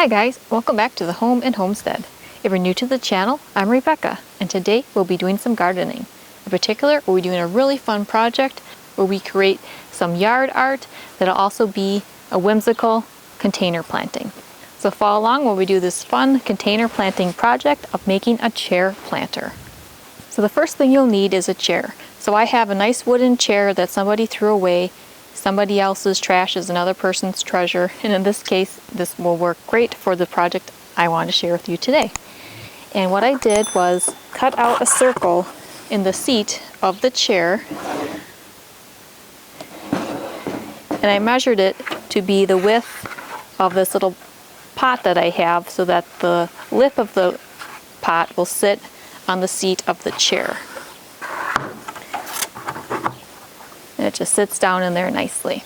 Hi guys, welcome back to the Home and Homestead. If you're new to the channel, I'm Rebecca, and today we'll be doing some gardening. In particular, we'll be doing a really fun project where we create some yard art that'll also be a whimsical container planting. So follow along while we do this fun container planting project of making a chair planter. So the first thing you'll need is a chair. So I have a nice wooden chair that somebody threw away. Somebody else's trash is another person's treasure, and in this case, this will work great for the project I want to share with you today. And what I did was cut out a circle in the seat of the chair, and I measured it to be the width of this little pot that I have so that the lip of the pot will sit on the seat of the chair. And it just sits down in there nicely.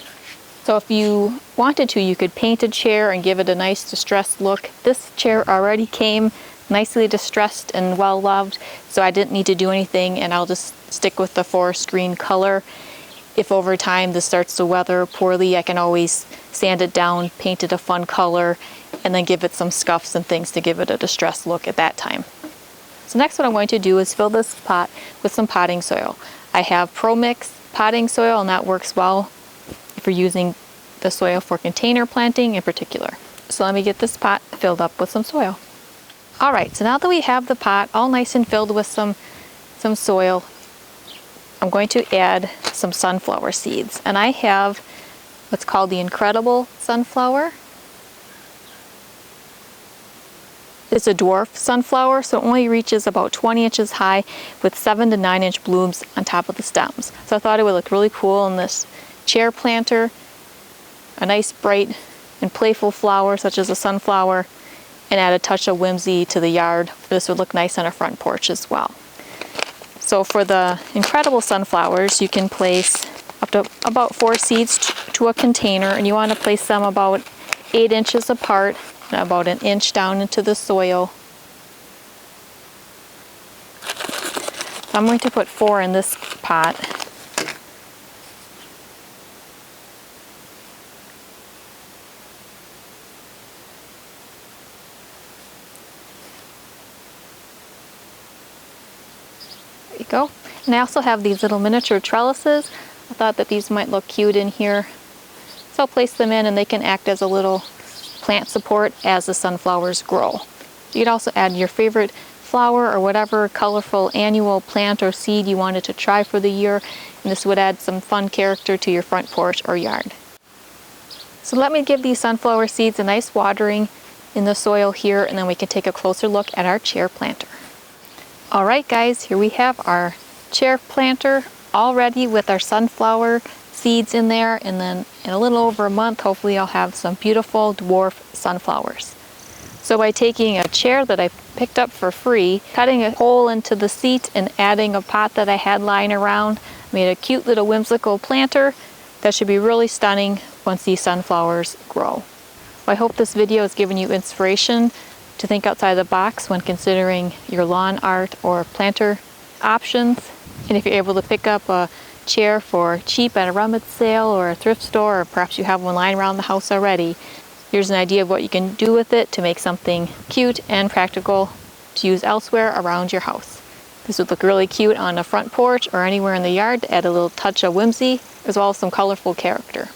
So if you wanted to, you could paint a chair and give it a nice distressed look. This chair already came nicely distressed and well loved, so I didn't need to do anything, and I'll just stick with the forest green color. If over time this starts to weather poorly, I can always sand it down, paint it a fun color, and then give it some scuffs and things to give it a distressed look at that time. So next what I'm going to do is fill this pot with some potting soil. I have Pro Mix potting soil, and that works well if you're using the soil for container planting in particular. So let me get this pot filled up with some soil. Alright, so now that we have the pot all nice and filled with some soil, I'm going to add some sunflower seeds. And I have what's called the Incredible Sunflower. It's a dwarf sunflower, so it only reaches about 20 inches high with 7 to 9 inch blooms on top of the stems. So I thought it would look really cool in this chair planter. A nice bright and playful flower such as a sunflower, and add a touch of whimsy to the yard. This would look nice on a front porch as well. So for the Incredible Sunflowers, you can place up to about 4 seeds to a container, and you want to place them about 8 inches apart, and about 1 inch down into the soil. So I'm going to put 4 in this pot. There you go. And I also have these little miniature trellises. I thought that these might look cute in here. So I'll place them in, and they can act as a little plant support as the sunflowers grow. You could also add your favorite flower or whatever colorful annual plant or seed you wanted to try for the year, and this would add some fun character to your front porch or yard. So let me give these sunflower seeds a nice watering in the soil here, and then we can take a closer look at our chair planter. Alright guys, here we have our chair planter all ready with our sunflower seeds in there, and then in a little over a month hopefully I'll have some beautiful dwarf sunflowers. So by taking a chair that I picked up for free, cutting a hole into the seat, and adding a pot that I had lying around, I made a cute little whimsical planter that should be really stunning once these sunflowers grow. Well, I hope this video has given you inspiration to think outside the box when considering your lawn art or planter options. And if you're able to pick up a chair for cheap at a rummage sale or a thrift store, or perhaps you have one lying around the house already, here's an idea of what you can do with it to make something cute and practical to use elsewhere around your house. This would look really cute on a front porch or anywhere in the yard to add a little touch of whimsy as well as some colorful character.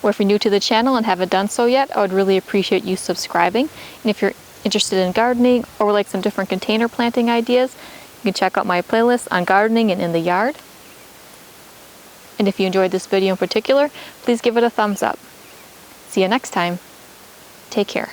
Or if you're new to the channel and haven't done so yet, I would really appreciate you subscribing. And if you're interested in gardening or would like some different container planting ideas, you can check out my playlist on gardening and in the yard. And if you enjoyed this video in particular, please give it a thumbs up. See you next time. Take care.